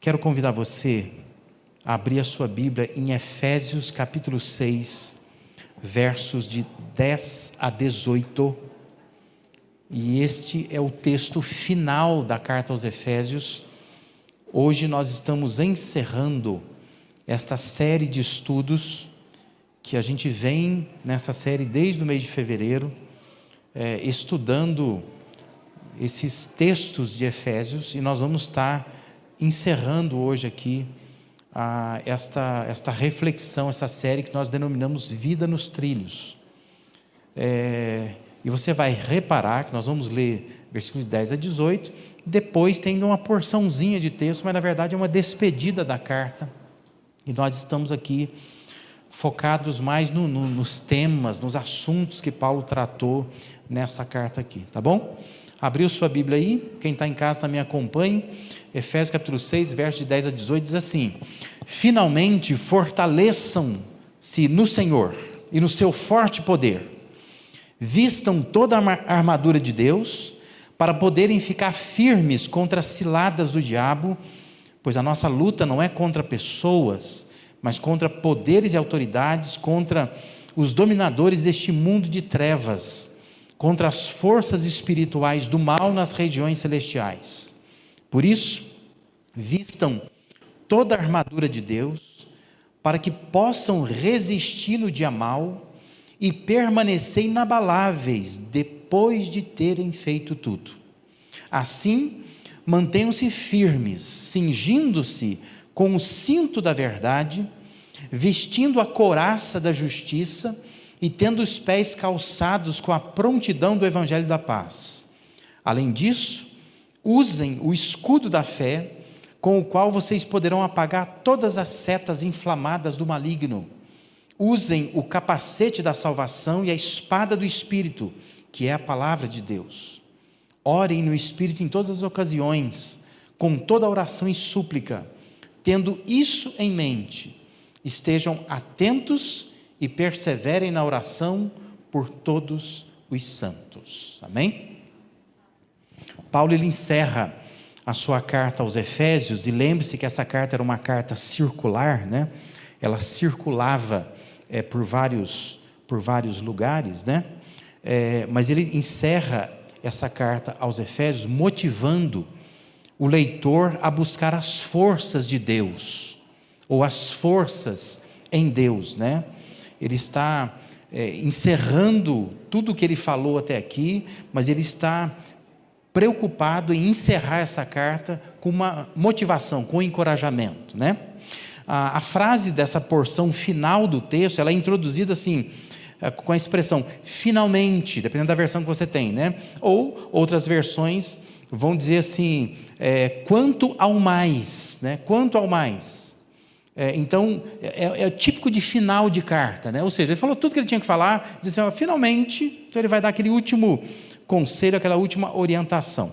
quero convidar você a abrir a sua Bíblia em Efésios capítulo 6, versos de 10 a 18. E este é o texto final da carta aos Efésios. Hoje nós estamos encerrando esta série de estudos que a gente vem nessa série desde o mês de fevereiro, estudando esses textos de Efésios, e nós vamos estar encerrando hoje aqui esta reflexão, essa série que nós denominamos Vida nos Trilhos. E você vai reparar que nós vamos ler versículos 10 a 18, depois tem uma porçãozinha de texto, mas na verdade é uma despedida da carta, e nós estamos aqui focados mais nos temas, nos assuntos que Paulo tratou nessa carta aqui, tá bom? Abriu sua Bíblia aí, quem está em casa também acompanhe. Efésios capítulo 6, versos de 10 a 18, diz assim: finalmente fortaleçam-se no Senhor e no seu forte poder, vistam toda a armadura de Deus, para poderem ficar firmes contra as ciladas do diabo, pois a nossa luta não é contra pessoas, mas contra poderes e autoridades, contra os dominadores deste mundo de trevas, contra as forças espirituais do mal nas regiões celestiais. Por isso, vistam toda a armadura de Deus, para que possam resistir no dia mau e permanecer inabaláveis depois de terem feito tudo. Assim, mantenham-se firmes, cingindo-se com o cinto da verdade, vestindo a couraça da justiça e tendo os pés calçados com a prontidão do evangelho da paz. Além disso, usem o escudo da fé, com o qual vocês poderão apagar todas as setas inflamadas do maligno. Usem o capacete da salvação e a espada do Espírito, que é a palavra de Deus. Orem no Espírito em todas as ocasiões, com toda a oração e súplica. Tendo isso em mente, estejam atentos e perseverem na oração por todos os santos. Amém? Paulo ele encerra a sua carta aos Efésios, e lembre-se que essa carta era uma carta circular, né? Ela circulava por vários lugares, né? Mas ele encerra essa carta aos Efésios motivando o leitor a buscar as forças de Deus, ou as forças em Deus, né? Ele está encerrando tudo o que ele falou até aqui, mas ele está preocupado em encerrar essa carta com uma motivação, com um encorajamento, né? A frase dessa porção final do texto, ela é introduzida assim, com a expressão finalmente, dependendo da versão que você tem, né? Ou outras versões vão dizer assim, quanto ao mais, né? Quanto ao mais. Então, é típico de final de carta, né? Ou seja, ele falou tudo que ele tinha que falar, diz assim, finalmente, então ele vai dar aquele último conselho, aquela última orientação.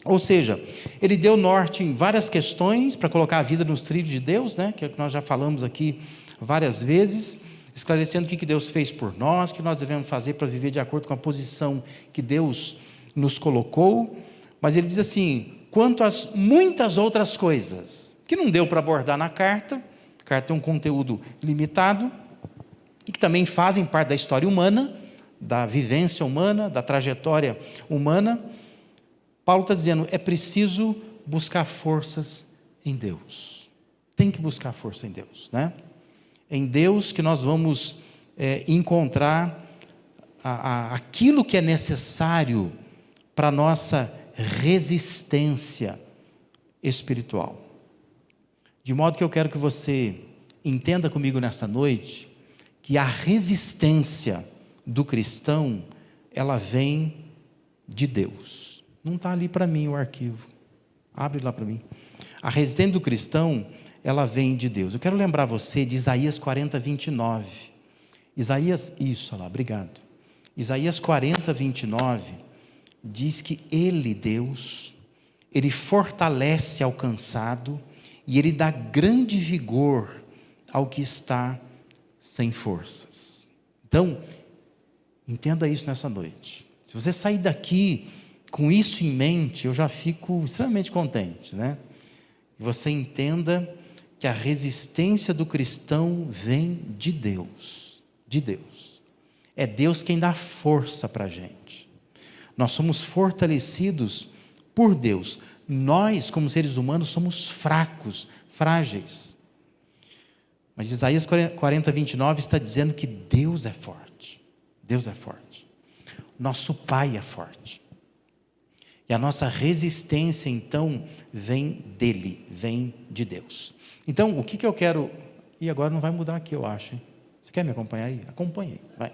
Ou seja, ele deu norte em várias questões para colocar a vida nos trilhos de Deus, né? Que é o que nós já falamos aqui várias vezes, esclarecendo o que Deus fez por nós, o que nós devemos fazer para viver de acordo com a posição que Deus nos colocou. Mas ele diz assim, quanto às muitas outras coisas, que não deu para abordar na carta, a carta tem um conteúdo limitado, e que também fazem parte da história humana, da vivência humana, da trajetória humana. Paulo está dizendo, é preciso buscar forças em Deus. Tem que buscar força em Deus, né? Em Deus que nós vamos encontrar aquilo que é necessário para a nossa resistência espiritual. De modo que eu quero que você entenda comigo nesta noite, que a resistência do cristão, ela vem de Deus. Não está ali para mim o arquivo. Abre lá para mim. A resistência do cristão, ela vem de Deus. Eu quero lembrar você de Isaías 40, 29. Isso, lá, obrigado. Isaías 40, 29, diz que Ele, Deus, Ele fortalece ao cansado e Ele dá grande vigor ao que está sem forças. Então, entenda isso nessa noite. Se você sair daqui com isso em mente, eu já fico extremamente contente, né? você entenda que a resistência do cristão vem de Deus. De Deus. É Deus quem dá força para a gente. Nós somos fortalecidos por Deus. Nós, como seres humanos, somos fracos, frágeis. Mas Isaías 40, 29 está dizendo que Deus é forte. Deus é forte. Nosso Pai é forte. E a nossa resistência, então, vem dele, vem de Deus. Então, o que eu quero... E agora não vai mudar aqui, eu acho, hein? Você quer me acompanhar aí? Acompanhe, vai.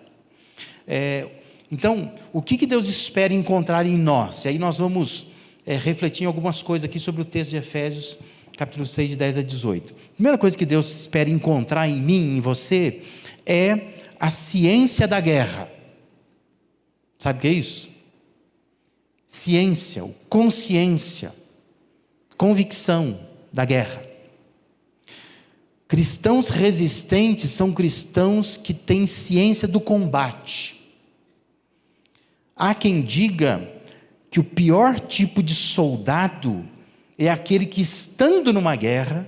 Então, o que Deus espera encontrar em nós? E aí nós vamos refletir em algumas coisas aqui sobre o texto de Efésios, capítulo 6, de 10 a 18. A primeira coisa que Deus espera encontrar em mim, em você, é a ciência da guerra. Sabe o que é isso? Ciência, consciência, convicção da guerra. Cristãos resistentes são cristãos que têm ciência do combate. Há quem diga que o pior tipo de soldado é aquele que, estando numa guerra,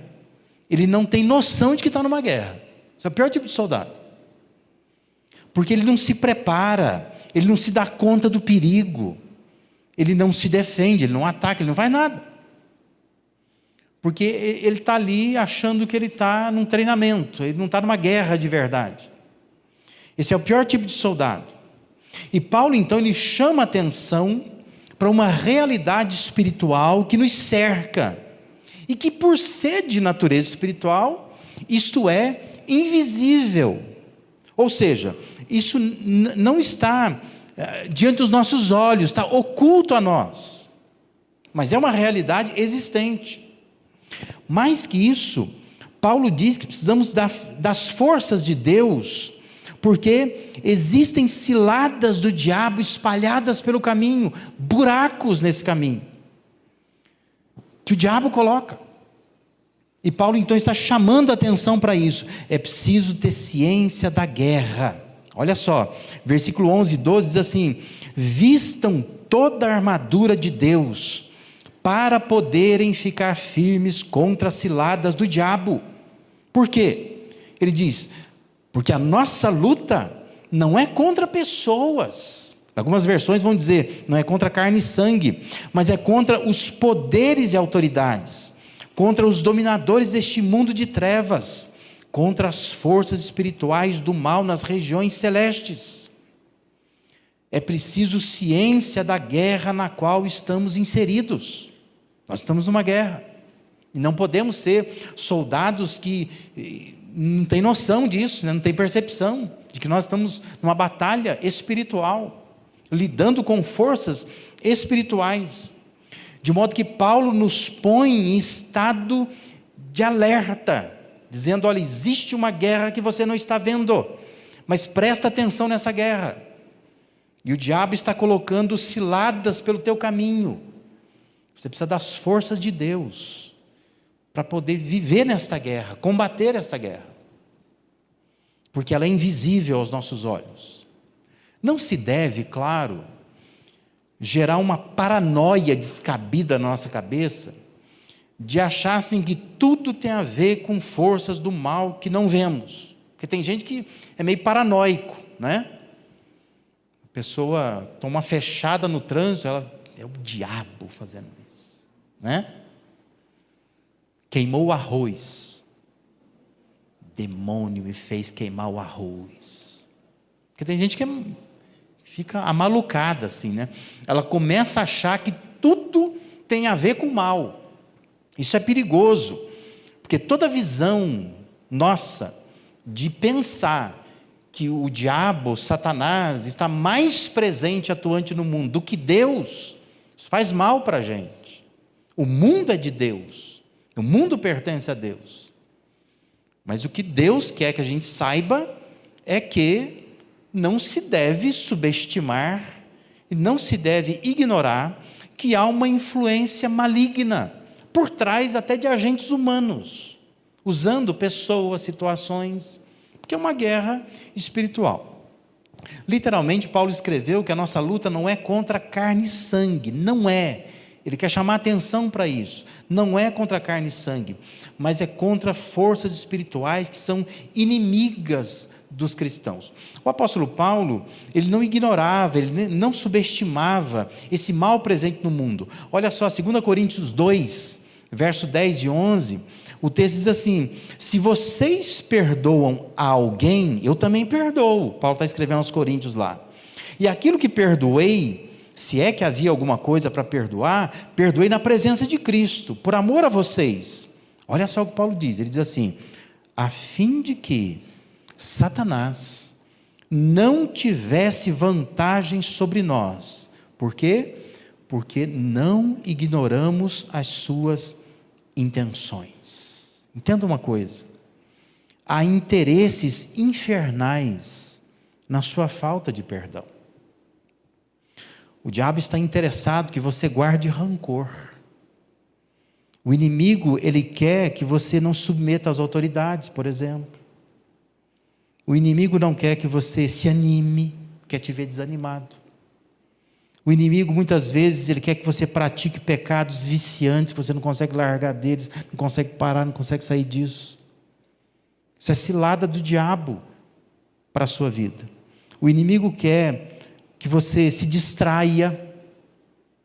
ele não tem noção de que está numa guerra. Esse é o pior tipo de soldado. Porque ele não se prepara, ele não se dá conta do perigo, ele não se defende, ele não ataca, ele não faz nada. Porque ele está ali achando que ele está num treinamento, ele não está numa guerra de verdade. Esse é o pior tipo de soldado. E Paulo, então, ele chama a atenção para uma realidade espiritual que nos cerca. E que, por ser de natureza espiritual, isto é invisível. Ou seja, isso não está diante dos nossos olhos, está oculto a nós. Mas é uma realidade existente. Mais que isso, Paulo diz que precisamos das forças de Deus, porque existem ciladas do diabo espalhadas pelo caminho, buracos nesse caminho, que o diabo coloca. E Paulo então está chamando a atenção para isso. É preciso ter ciência da guerra. Olha só, versículo 11 e 12 diz assim: vistam toda a armadura de Deus, para poderem ficar firmes contra as ciladas do diabo. Por quê? Ele diz, porque a nossa luta não é contra pessoas. Algumas versões vão dizer, não é contra carne e sangue, mas é contra os poderes e autoridades, contra os dominadores deste mundo de trevas, contra as forças espirituais do mal nas regiões celestes. É preciso ciência da guerra na qual estamos inseridos. Nós estamos numa guerra, e não podemos ser soldados que não têm noção disso, né? Não têm percepção de que nós estamos numa batalha espiritual, lidando com forças espirituais, de modo que Paulo nos põe em estado de alerta, dizendo, olha, existe uma guerra que você não está vendo, mas presta atenção nessa guerra, e o diabo está colocando ciladas pelo teu caminho. Você precisa das forças de Deus para poder viver nesta guerra, combater essa guerra, porque ela é invisível aos nossos olhos. Não se deve, claro, gerar uma paranoia descabida na nossa cabeça, de achar assim que tudo tem a ver com forças do mal que não vemos, porque tem gente que é meio paranoico, né? A pessoa toma uma fechada no trânsito, ela é o diabo fazendo isso, né? Queimou o arroz, demônio me fez queimar o arroz. Porque tem gente que fica amalucada assim, né? Ela começa a achar que tudo tem a ver com o mal. Isso é perigoso, porque toda visão nossa de pensar que o diabo, Satanás, está mais presente, atuante no mundo do que Deus, isso faz mal para a gente. O mundo é de Deus, o mundo pertence a Deus. Mas o que Deus quer que a gente saiba é que não se deve subestimar e não se deve ignorar que há uma influência maligna por trás até de agentes humanos, usando pessoas, situações, porque é uma guerra espiritual. Literalmente, Paulo escreveu que a nossa luta não é contra carne e sangue, não é. Ele quer chamar atenção para isso. Não é contra carne e sangue, mas é contra forças espirituais que são inimigas dos cristãos. O apóstolo Paulo, ele não ignorava, ele não subestimava esse mal presente no mundo. Olha só, 2 Coríntios 2, verso 10 e 11, o texto diz assim: se vocês perdoam a alguém, eu também perdoo. Paulo está escrevendo aos Coríntios lá. E aquilo que perdoei, se é que havia alguma coisa para perdoar, perdoei na presença de Cristo, por amor a vocês. Olha só o que Paulo diz, ele diz assim: a fim de que Satanás não tivesse vantagem sobre nós. Por quê? Porque não ignoramos as suas intenções. Entenda uma coisa: há interesses infernais na sua falta de perdão. O diabo está interessado que você guarde rancor. O inimigo, ele quer que você não submeta às autoridades, por exemplo. O inimigo não quer que você se anime, quer te ver desanimado. O inimigo, muitas vezes, ele quer que você pratique pecados viciantes, que você não consegue largar deles, não consegue parar, não consegue sair disso. Isso é cilada do diabo para a sua vida. O inimigo quer que você se distraia,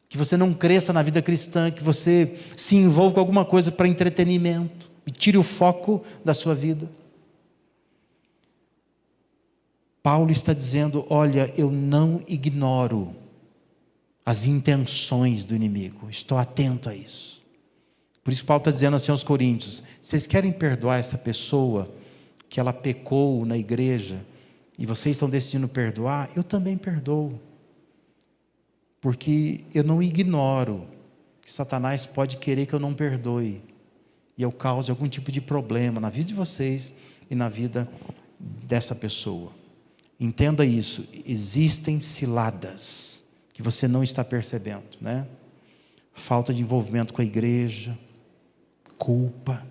que você não cresça na vida cristã, que você se envolva com alguma coisa para entretenimento, e tire o foco da sua vida. Paulo está dizendo: olha, eu não ignoro as intenções do inimigo, estou atento a isso. Por isso Paulo está dizendo assim aos Coríntios: vocês querem perdoar essa pessoa que ela pecou na igreja, e vocês estão decidindo perdoar? Eu também perdoo, porque eu não ignoro que Satanás pode querer que eu não perdoe, e eu cause algum tipo de problema na vida de vocês e na vida dessa pessoa. Entenda isso, existem ciladas que você não está percebendo, né? Falta de envolvimento com a igreja, culpa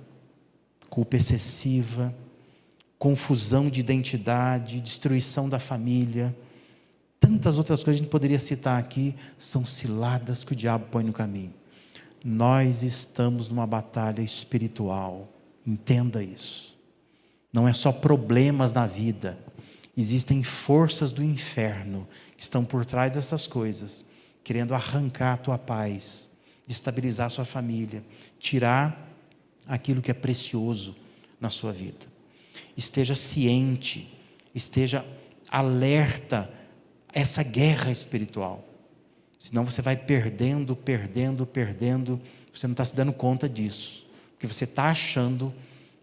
excessiva, confusão de identidade, destruição da família, tantas outras coisas que a gente poderia citar aqui, são ciladas que o diabo põe no caminho. Nós estamos numa batalha espiritual, entenda isso. Não é só problemas na vida, existem forças do inferno que estão por trás dessas coisas, querendo arrancar a tua paz, destabilizar a sua família, tirar aquilo que é precioso na sua vida. Esteja ciente, esteja alerta a essa guerra espiritual. Senão você vai perdendo, você não está se dando conta disso, porque você está achando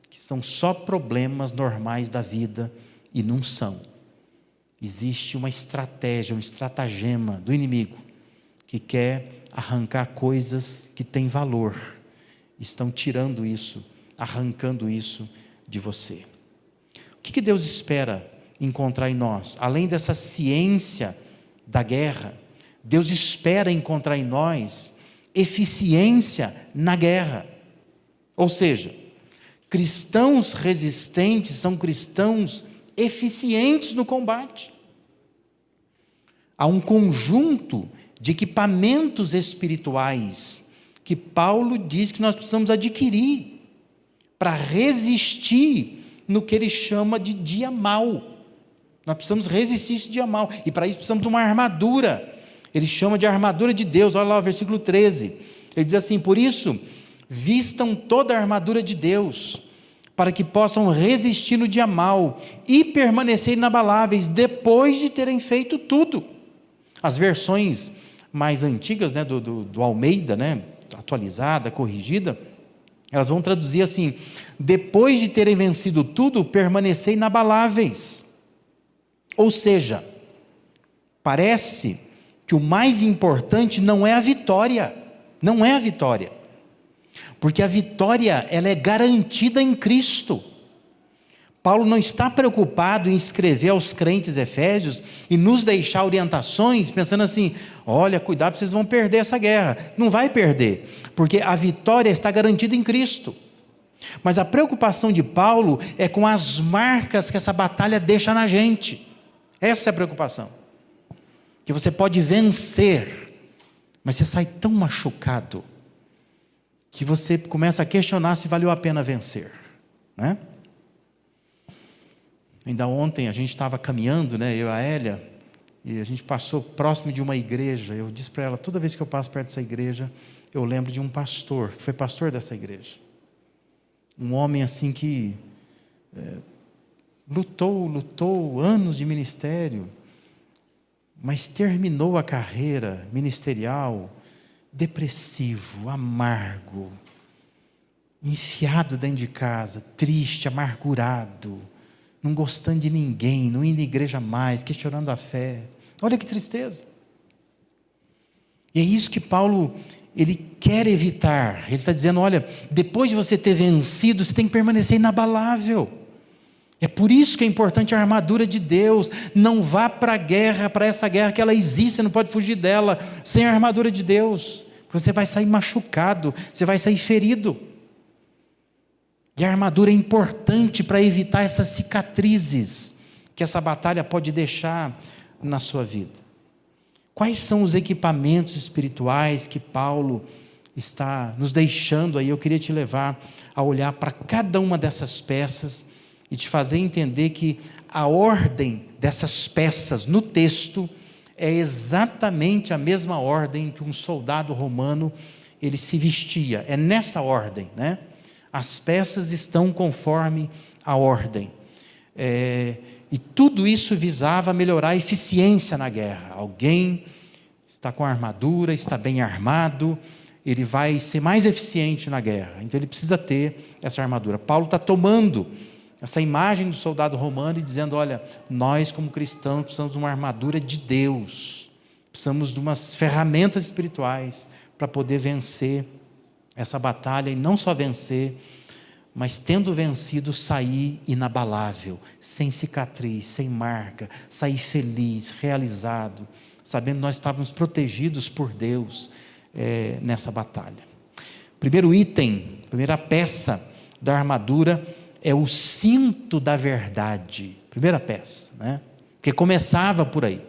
que são só problemas normais da vida, e não são. Existe uma estratégia, um estratagema do inimigo, que quer arrancar coisas que têm valor, estão tirando isso, arrancando isso de você. O que Deus espera encontrar em nós? Além dessa ciência da guerra, Deus espera encontrar em nós eficiência na guerra. Ou seja, cristãos resistentes são cristãos eficientes no combate. Há um conjunto de equipamentos espirituais que Paulo diz que nós precisamos adquirir para resistir no que ele chama de dia mau. Nós precisamos resistir esse dia mau, e para isso precisamos de uma armadura. Ele chama de armadura de Deus. Olha lá o versículo 13, ele diz assim: por isso, vistam toda a armadura de Deus, para que possam resistir no dia mau, e permanecer inabaláveis, depois de terem feito tudo. As versões mais antigas, né, do Almeida, né, atualizada, corrigida, elas vão traduzir assim: depois de terem vencido tudo, permanecer inabaláveis. Ou seja, parece que o mais importante não é a vitória, porque a vitória, ela é garantida em Cristo. Paulo não está preocupado em escrever aos crentes efésios e nos deixar orientações pensando assim: olha, cuidado, vocês vão perder essa guerra. Não vai perder, porque a vitória está garantida em Cristo. Mas a preocupação de Paulo é com as marcas que essa batalha deixa na gente. Essa é a preocupação. Que você pode vencer mas você sai tão machucado que você começa a questionar se valeu a pena vencer, né? Ainda ontem a gente estava caminhando, né, eu e a Hélia, e a gente passou próximo de uma igreja. Eu disse para ela, toda vez que eu passo perto dessa igreja, eu lembro de um pastor, que foi pastor dessa igreja. Um homem assim que lutou anos de ministério, mas terminou a carreira ministerial depressivo, amargo, enfiado dentro de casa, triste, amargurado, não gostando de ninguém, não indo à igreja mais, questionando a fé. Olha que tristeza. E é isso que Paulo, ele quer evitar. Ele está dizendo, olha, depois de você ter vencido, você tem que permanecer inabalável. É por isso que é importante a armadura de Deus. Não vá para a guerra, para essa guerra que ela existe, você não pode fugir dela, sem a armadura de Deus. Você vai sair machucado, você vai sair ferido. E a armadura é importante para evitar essas cicatrizes que essa batalha pode deixar na sua vida. Quais são os equipamentos espirituais que Paulo está nos deixando aí? Eu queria te levar a olhar para cada uma dessas peças e te fazer entender que a ordem dessas peças no texto é exatamente a mesma ordem que um soldado romano ele se vestia. É nessa ordem, né? As peças estão conforme a ordem. E tudo isso visava melhorar a eficiência na guerra. Alguém está com a armadura, está bem armado, ele vai ser mais eficiente na guerra. Então ele precisa ter essa armadura. Paulo está tomando essa imagem do soldado romano e dizendo, olha, nós como cristãos precisamos de uma armadura de Deus. Precisamos de umas ferramentas espirituais para poder vencer essa batalha, e não só vencer, mas tendo vencido, sair inabalável, sem cicatriz, sem marca, sair feliz, realizado, sabendo que nós estávamos protegidos por Deus nessa batalha. Primeiro item, primeira peça da armadura é o cinto da verdade. Primeira peça, né? Porque começava por aí.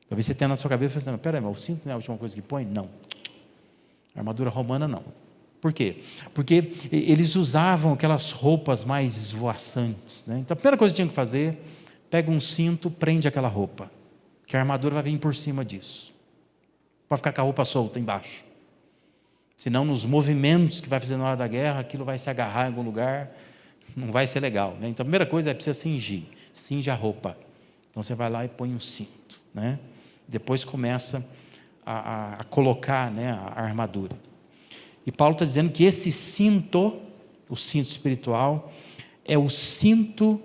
Talvez você tenha na sua cabeça e fale assim, peraí, mas o cinto não é a última coisa que põe? Não. A armadura romana não. Por quê? Porque eles usavam aquelas roupas mais esvoaçantes, né? Então a primeira coisa que tinha que fazer, pega um cinto, prende aquela roupa, que a armadura vai vir por cima disso. Pode ficar com a roupa solta embaixo. Senão nos movimentos que vai fazer na hora da guerra, aquilo vai se agarrar em algum lugar, não vai ser legal, né? Então a primeira coisa é precisa cingir, cinge a roupa. Então você vai lá e põe um cinto, né? Depois começa a colocar, né, a armadura. E Paulo está dizendo que esse cinto, o cinto espiritual, é o cinto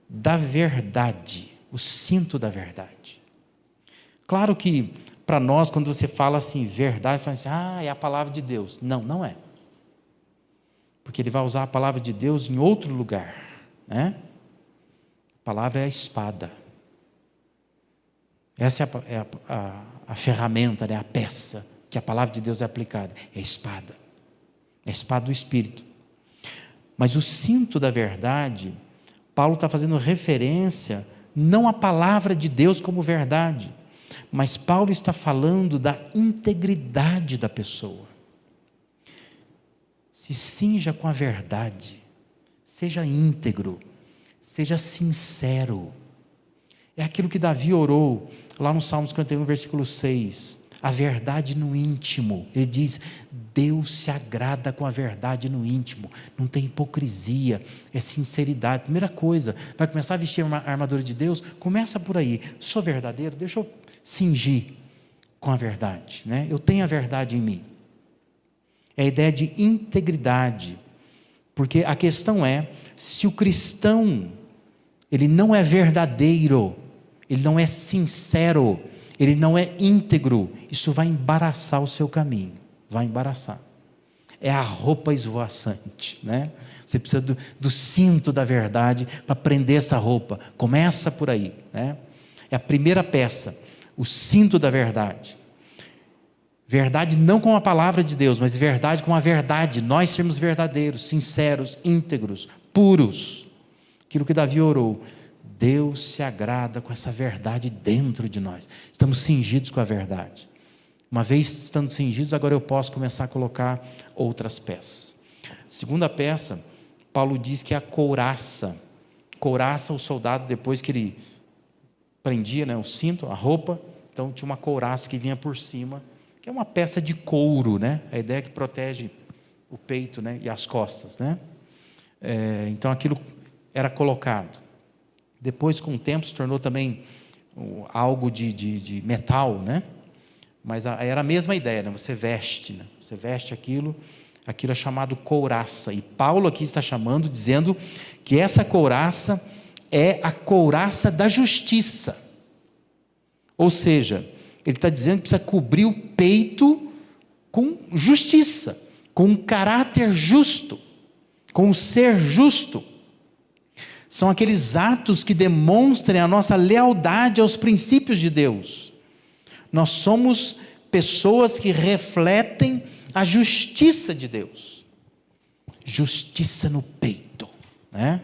da verdade. O cinto da verdade. Claro que, para nós, quando você fala assim, verdade, fala assim, é a palavra de Deus. Não, não é. Porque ele vai usar a palavra de Deus em outro lugar, né? A palavra é a espada. Essa é a ferramenta, né? A peça que a palavra de Deus é aplicada. É a espada. É a espada do Espírito. Mas o cinto da verdade, Paulo está fazendo referência não à palavra de Deus como verdade, mas Paulo está falando da integridade da pessoa. Se cinja com a verdade, seja íntegro, seja sincero. É aquilo que Davi orou lá no Salmo 51, versículo 6. A verdade no íntimo. Ele diz, Deus se agrada com a verdade no íntimo. Não tem hipocrisia, é sinceridade. Primeira coisa, vai começar a vestir a armadura de Deus, começa por aí. Sou verdadeiro, deixa eu cingir com a verdade, né? Eu tenho a verdade em mim. É a ideia de integridade. Porque a questão é, se o cristão, ele não é verdadeiro, ele não é sincero, ele não é íntegro, isso vai embaraçar o seu caminho, vai embaraçar. É a roupa esvoaçante, né? Você precisa do cinto da verdade para prender essa roupa. Começa por aí, né? É a primeira peça, o cinto da verdade. Verdade não com a palavra de Deus, mas verdade com a verdade. Nós sermos verdadeiros, sinceros, íntegros, puros. Aquilo que Davi orou. Deus se agrada com essa verdade dentro de nós. Estamos cingidos com a verdade. Uma vez estando cingidos, agora eu posso começar a colocar outras peças. Segunda peça, Paulo diz que é a couraça. Couraça, o soldado, depois que ele prendia, né, o cinto, a roupa, então tinha uma couraça que vinha por cima, que é uma peça de couro, né? A ideia é que protege o peito, né, e as costas, né? Então aquilo era colocado. Depois, com o tempo, se tornou também algo de metal, né? Mas era a mesma ideia, né? Você veste, né? Você veste aquilo é chamado couraça. E Paulo aqui está chamando, dizendo que essa couraça é a couraça da justiça. Ou seja, ele está dizendo que precisa cobrir o peito com justiça, com um caráter justo, com um ser justo. São aqueles atos que demonstrem a nossa lealdade aos princípios de Deus. Nós somos pessoas que refletem a justiça de Deus. Justiça no peito, né?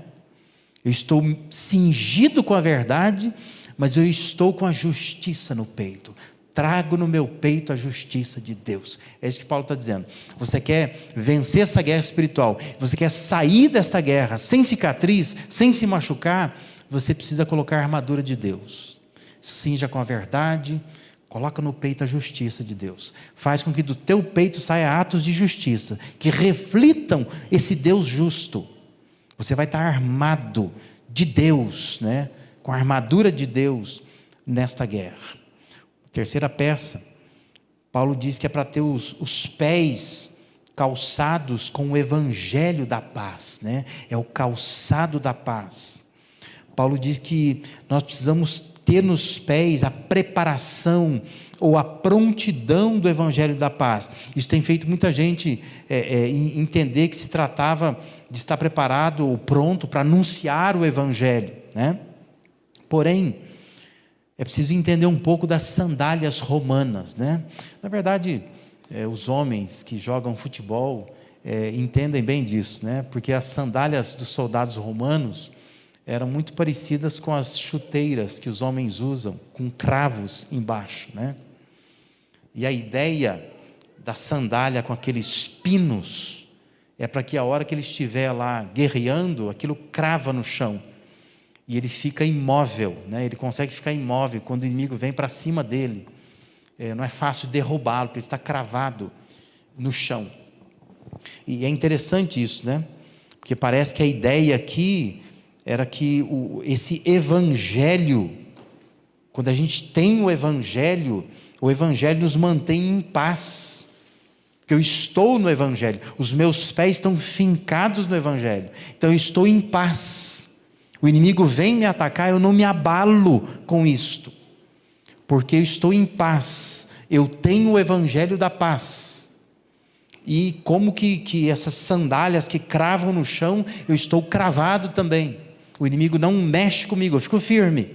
Eu estou cingido com a verdade, mas eu estou com a justiça no peito. Trago no meu peito a justiça de Deus. É isso que Paulo está dizendo. Você quer vencer essa guerra espiritual, você quer sair desta guerra sem cicatriz, sem se machucar, você precisa colocar a armadura de Deus. Cinja com a verdade, coloca no peito a justiça de Deus. Faz com que do teu peito saia atos de justiça, que reflitam esse Deus justo. Você vai estar armado de Deus, né? Com a armadura de Deus nesta guerra. Terceira peça, Paulo diz que é para ter os pés calçados com o evangelho da paz, né? É o calçado da paz. Paulo diz que nós precisamos ter nos pés a preparação ou a prontidão do evangelho da paz. Isso tem feito muita gente entender que se tratava de estar preparado ou pronto para anunciar o evangelho, né? Porém, é preciso entender um pouco das sandálias romanas, né? Na verdade, os homens que jogam futebol entendem bem disso, né? Porque as sandálias dos soldados romanos eram muito parecidas com as chuteiras que os homens usam, com cravos embaixo, né? E a ideia da sandália com aqueles pinos é para que a hora que ele estiver lá guerreando, aquilo crava no chão. E ele fica imóvel, né? Ele consegue ficar imóvel quando o inimigo vem para cima dele. Não é fácil derrubá-lo, porque ele está cravado no chão. E é interessante isso, né? Porque parece que a ideia aqui era que esse evangelho, quando a gente tem o evangelho nos mantém em paz. Porque eu estou no evangelho, os meus pés estão fincados no evangelho, então eu estou em paz. O inimigo vem me atacar, eu não me abalo com isto, porque eu estou em paz, eu tenho o evangelho da paz. E como que essas sandálias que cravam no chão, eu estou cravado também. O inimigo não mexe comigo, eu fico firme,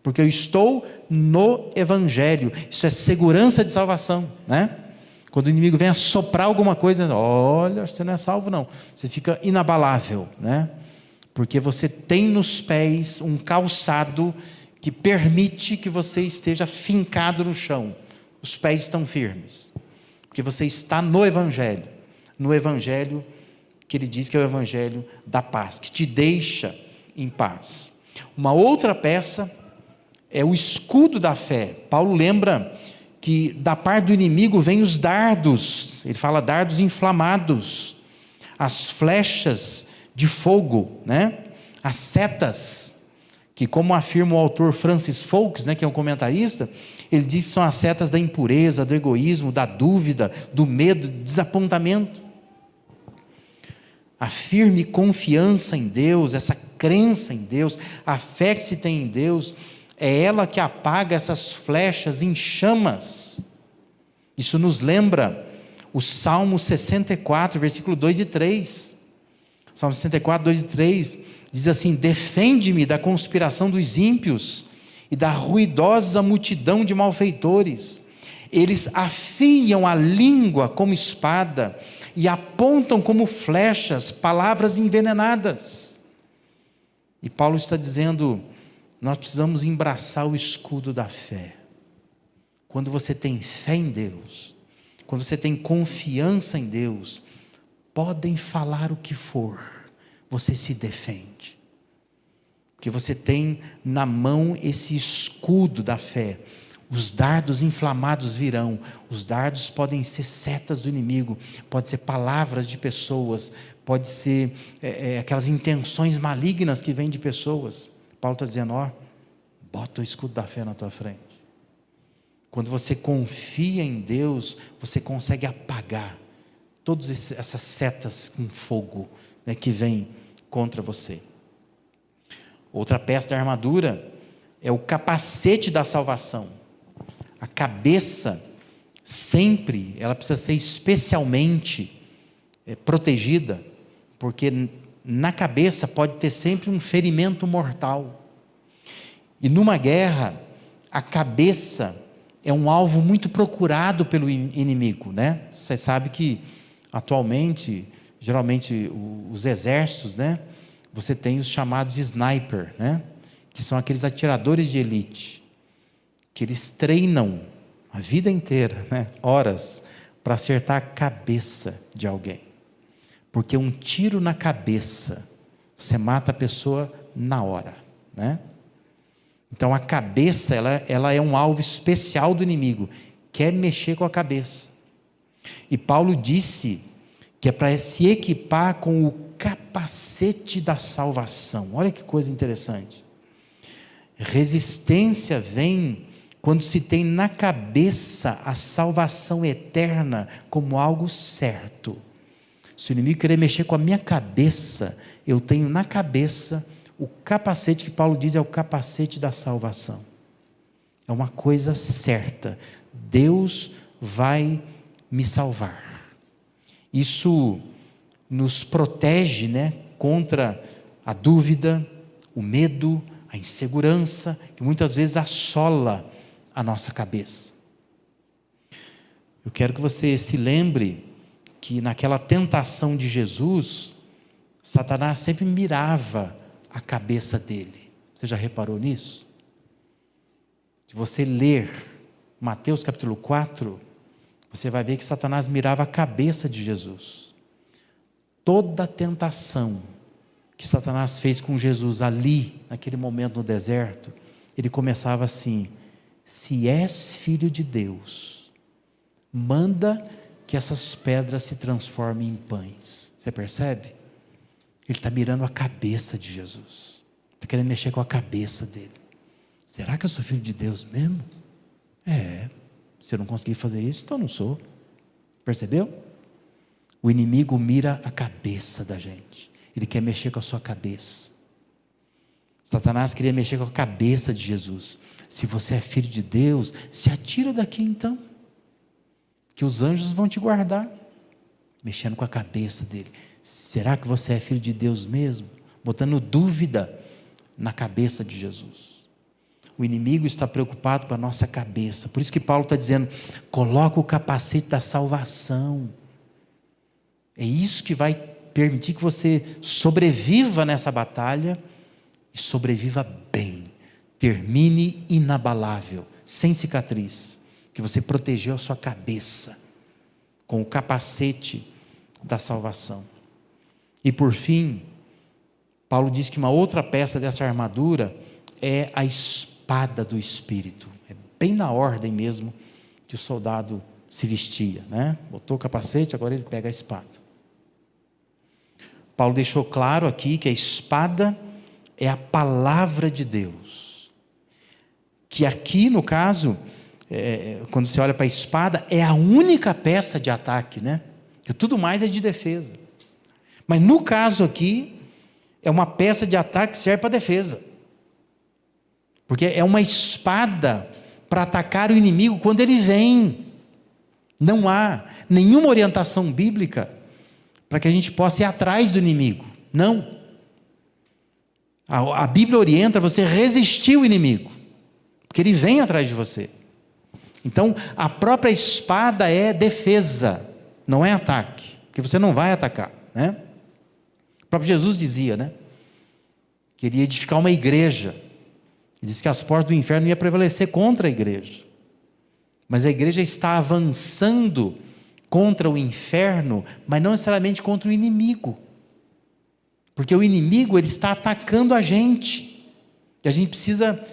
porque eu estou no evangelho. Isso é segurança de salvação, né? Quando o inimigo vem assoprar alguma coisa, olha, você não é salvo não, você fica inabalável, né? Porque você tem nos pés um calçado que permite que você esteja fincado no chão. Os pés estão firmes, porque você está no evangelho que ele diz que é o evangelho da paz, que te deixa em paz. Uma outra peça é o escudo da fé. Paulo lembra que da parte do inimigo vem os dardos, ele fala dardos inflamados, as flechas de fogo, né? As setas, que como afirma o autor Francis Foulkes, né, que é um comentarista, ele diz que são as setas da impureza, do egoísmo, da dúvida, do medo, do desapontamento. A firme confiança em Deus, essa crença em Deus, a fé que se tem em Deus, é ela que apaga essas flechas em chamas. Isso nos lembra o Salmo 64, versículo 2 e 3. Salmo 64, 2 e 3, diz assim: defende-me da conspiração dos ímpios e da ruidosa multidão de malfeitores. Eles afiam a língua como espada e apontam como flechas palavras envenenadas. E Paulo está dizendo, nós precisamos embraçar o escudo da fé. quando você tem fé em Deus, quando você tem confiança em Deus, podem falar o que for, você se defende. Porque você tem na mão esse escudo da fé. Os dardos inflamados virão. Os dardos podem ser setas do inimigo, pode ser palavras de pessoas, pode ser aquelas intenções malignas que vêm de pessoas. Paulo está dizendo, bota o escudo da fé na tua frente. Quando você confia em Deus, você consegue apagar todas essas setas com fogo, né, que vêm contra você. Outra peça da armadura é o capacete da salvação. A cabeça, sempre, ela precisa ser especialmente protegida, porque na cabeça pode ter sempre um ferimento mortal. E numa guerra, a cabeça é um alvo muito procurado pelo inimigo, né? Você sabe que atualmente, geralmente os exércitos, né? Você tem os chamados sniper, né? Que são aqueles atiradores de elite, que eles treinam a vida inteira, né? Horas, para acertar a cabeça de alguém. Porque um tiro na cabeça, você mata a pessoa na hora, né? Então a cabeça, ela é um alvo especial do inimigo, quer mexer com a cabeça. E Paulo disse que é para se equipar com o capacete da salvação. Olha que coisa interessante. Resistência vem quando se tem na cabeça a salvação eterna como algo certo. Se o inimigo querer mexer com a minha cabeça, eu tenho na cabeça o capacete que Paulo diz é o capacete da salvação. É uma coisa certa. Deus vai me salvar. Isso nos protege, né, contra a dúvida, o medo, a insegurança, que muitas vezes assola a nossa cabeça. Eu quero que você se lembre que naquela tentação de Jesus, Satanás sempre mirava a cabeça dele. Você já reparou nisso? Se você ler Mateus capítulo 4, você vai ver que Satanás mirava a cabeça de Jesus. Toda a tentação que Satanás fez com Jesus ali, naquele momento no deserto, ele começava assim: se és filho de Deus, manda que essas pedras se transformem em pães. Você percebe? Ele está mirando a cabeça de Jesus, está querendo mexer com a cabeça dele. Será que eu sou filho de Deus mesmo? Se eu não conseguir fazer isso, então não sou. Percebeu? O inimigo mira a cabeça da gente, ele quer mexer com a sua cabeça. Satanás queria mexer com a cabeça de Jesus. Se você é filho de Deus, se atira daqui então, que os anjos vão te guardar. Mexendo com a cabeça dele. Será que você é filho de Deus mesmo? Botando dúvida na cabeça de Jesus. O inimigo está preocupado com a nossa cabeça. Por isso que Paulo está dizendo, coloca o capacete da salvação. É isso que vai permitir que você sobreviva nessa batalha e sobreviva bem. Termine inabalável, sem cicatriz, que você protegeu a sua cabeça com o capacete da salvação. E por fim, Paulo diz que uma outra peça dessa armadura é a espada do Espírito. É bem na ordem mesmo que o soldado se vestia, né? Botou o capacete, agora ele pega a espada. Paulo deixou claro aqui que a espada é a palavra de Deus. Que aqui, no caso, quando você olha para a espada, é a única peça de ataque, né? E tudo mais é de defesa. Mas no caso aqui, é uma peça de ataque que serve para defesa. Porque é uma espada para atacar o inimigo quando ele vem. Não há nenhuma orientação bíblica para que a gente possa ir atrás do inimigo. Não. A Bíblia orienta você a resistir o inimigo, porque ele vem atrás de você. Então, a própria espada é defesa, não é ataque, porque você não vai atacar, né? O próprio Jesus dizia, né? Que ele ia edificar uma igreja. Ele disse que as portas do inferno iam prevalecer contra a igreja. Mas a igreja está avançando contra o inferno, mas não necessariamente contra o inimigo. Porque o inimigo, ele está atacando a gente. E a gente precisa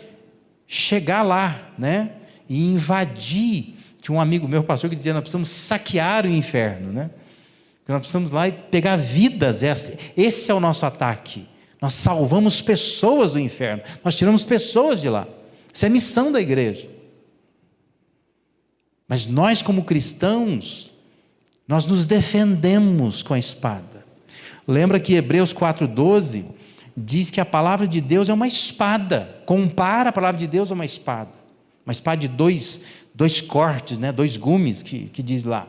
chegar lá, né? E invadir. Tinha um amigo meu, pastor, que dizia: nós precisamos saquear o inferno, né? Porque nós precisamos ir lá e pegar vidas. Esse é o nosso ataque. Nós salvamos pessoas do inferno. Nós tiramos pessoas de lá. Isso é a missão da igreja. Mas nós, como cristãos, nós nos defendemos com a espada. Lembra que Hebreus 4,12 diz que a palavra de Deus é uma espada. Compara a palavra de Deus a uma espada. Uma espada de dois cortes, né? 2 gumes, que diz lá.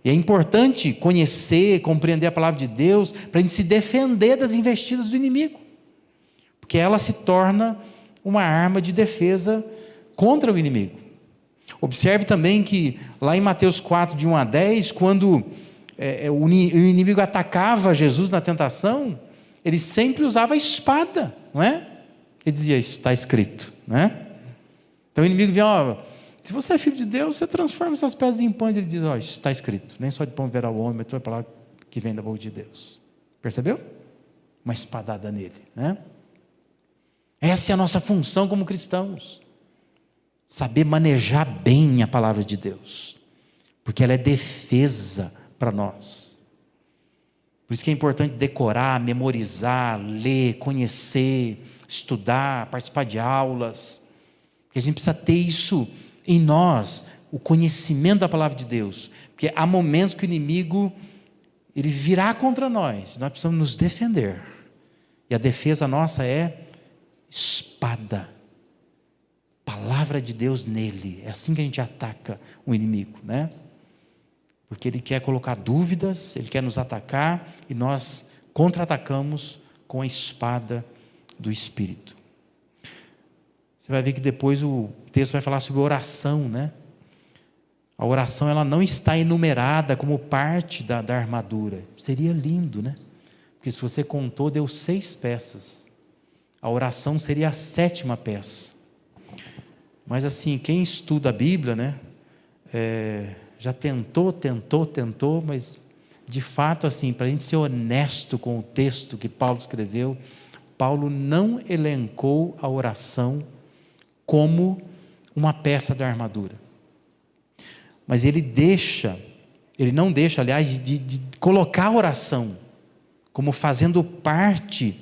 E é importante conhecer, compreender a palavra de Deus, para a gente se defender das investidas do inimigo. Porque ela se torna uma arma de defesa contra o inimigo. Observe também que lá em Mateus 4, de 1 a 10, quando o inimigo atacava Jesus na tentação, ele sempre usava a espada, não é? Ele dizia: está escrito, né? Então o inimigo vinha: ó, se você é filho de Deus, você transforma essas pedras em pães. Ele diz: ó, está escrito, nem só de pão viverá o homem, mas toda palavra que vem da boca de Deus. Percebeu? Uma espadada nele, né? Essa é a nossa função como cristãos. Saber manejar bem a palavra de Deus, porque ela é defesa para nós. Por isso que é importante decorar, memorizar, ler, conhecer, estudar, participar de aulas, porque a gente precisa ter isso em nós, o conhecimento da palavra de Deus, porque há momentos que o inimigo ele virá contra nós precisamos nos defender, e a defesa nossa é espada. Palavra de Deus nele. É assim que a gente ataca o inimigo, né? Porque ele quer colocar dúvidas, ele quer nos atacar, e nós contra-atacamos com a espada do Espírito. Você vai ver que depois o texto vai falar sobre oração, né? A oração, ela não está enumerada como parte da armadura. Seria lindo, né? Porque se você contou, deu 6 peças. A oração seria a 7ª peça. Mas assim, quem estuda a Bíblia, né, já tentou, mas de fato, assim, para a gente ser honesto com o texto que Paulo escreveu, Paulo não elencou a oração como uma peça da armadura. Mas ele não deixa, aliás, de colocar a oração como fazendo parte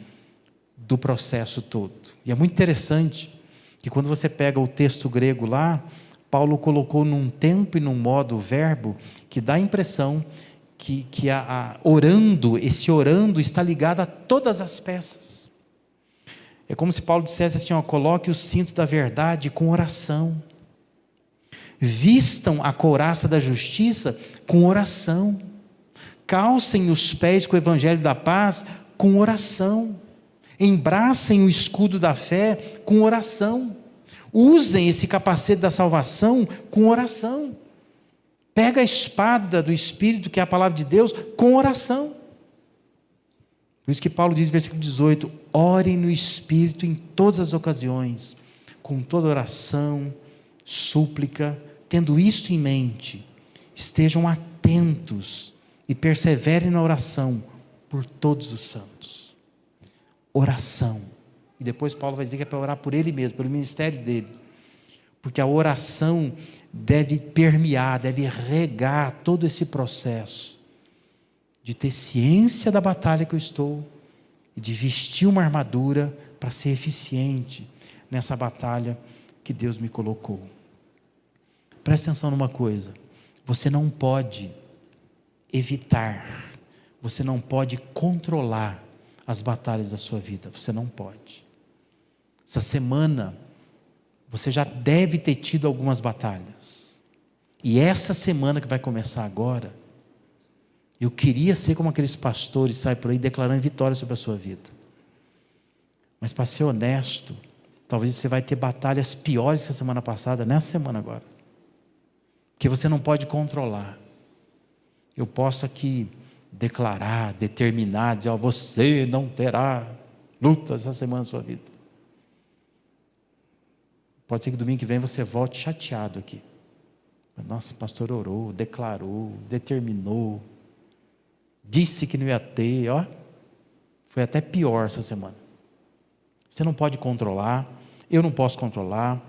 do processo todo. E é muito interessante que quando você pega o texto grego lá, Paulo colocou num tempo e num modo o verbo que dá a impressão que esse orando está ligado a todas as peças. É como se Paulo dissesse assim: ó, coloque o cinto da verdade com oração, vistam a couraça da justiça com oração, calcem os pés com o evangelho da paz com oração, embracem o escudo da fé com oração, usem esse capacete da salvação com oração, pega a espada do Espírito, que é a palavra de Deus, com oração. Por isso que Paulo diz, versículo 18: orem no Espírito em todas as ocasiões, com toda oração, súplica, tendo isto em mente, estejam atentos e perseverem na oração por todos os santos. Oração. E depois Paulo vai dizer que é para orar por ele mesmo, pelo ministério dele. Porque a oração deve permear, deve regar todo esse processo de ter ciência da batalha que eu estou e de vestir uma armadura para ser eficiente nessa batalha que Deus me colocou. Presta atenção numa coisa: você não pode evitar, você não pode controlar as batalhas da sua vida, você não pode. Essa semana você já deve ter tido algumas batalhas, e essa semana que vai começar agora, eu queria ser como aqueles pastores que saem por aí declarando vitória sobre a sua vida, mas para ser honesto, talvez você vai ter batalhas piores que a semana passada, nessa semana agora, que você não pode controlar. Eu posso aqui declarar, determinar, dizer: ó, você não terá lutas essa semana na sua vida. Pode ser que domingo que vem você volte chateado aqui. Nossa, o pastor orou, declarou, determinou, disse que não ia ter, ó. Foi até pior essa semana. Você não pode controlar, eu não posso controlar,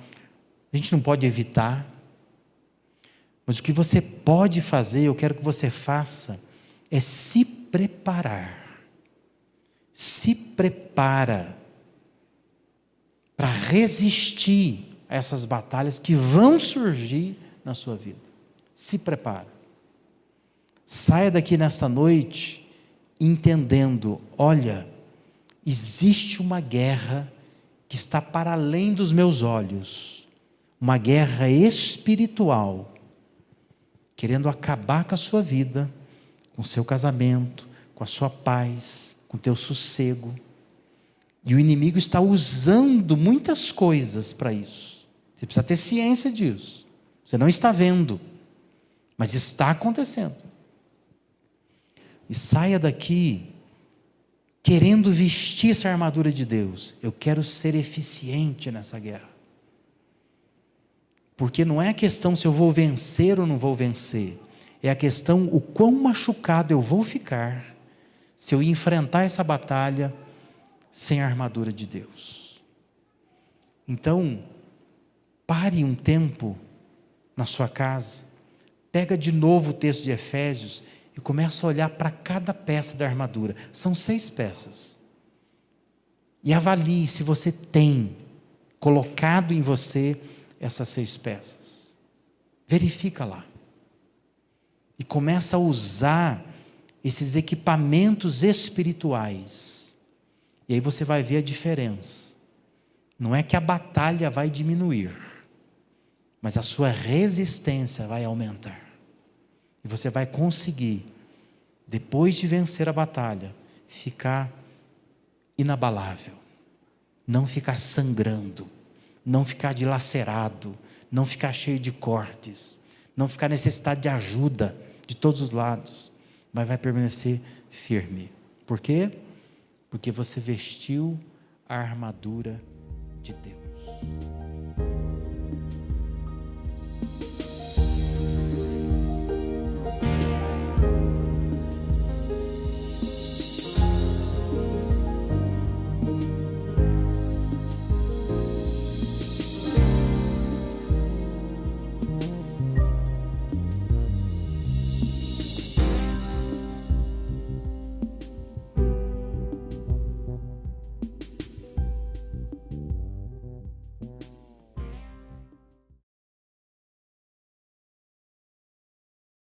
a gente não pode evitar. Mas o que você pode fazer, eu quero que você faça, é se preparar. Se prepara para resistir a essas batalhas que vão surgir na sua vida. Se prepara. Saia daqui nesta noite entendendo, olha, existe uma guerra que está para além dos meus olhos, uma guerra espiritual, querendo acabar com a sua vida, com o seu casamento, com a sua paz, com o teu sossego. E o inimigo está usando muitas coisas para isso. Você precisa ter ciência disso. Você não está vendo, mas está acontecendo. E saia daqui querendo vestir essa armadura de Deus. Eu quero ser eficiente nessa guerra. Porque não é a questão se eu vou vencer ou não vou vencer. É a questão o quão machucado eu vou ficar se eu enfrentar essa batalha sem a armadura de Deus. Então, pare um tempo na sua casa, pega de novo o texto de Efésios e começa a olhar para cada peça da armadura. São 6 peças. E avalie se você tem colocado em você essas 6 peças. Verifica lá. E começa a usar esses equipamentos espirituais. E aí você vai ver a diferença. Não é que a batalha vai diminuir, mas a sua resistência vai aumentar. E você vai conseguir, depois de vencer a batalha, ficar inabalável. Não ficar sangrando, não ficar dilacerado, não ficar cheio de cortes, não ficar necessitado de ajuda de todos os lados, mas vai permanecer firme. Por quê? Porque você vestiu a armadura de Deus.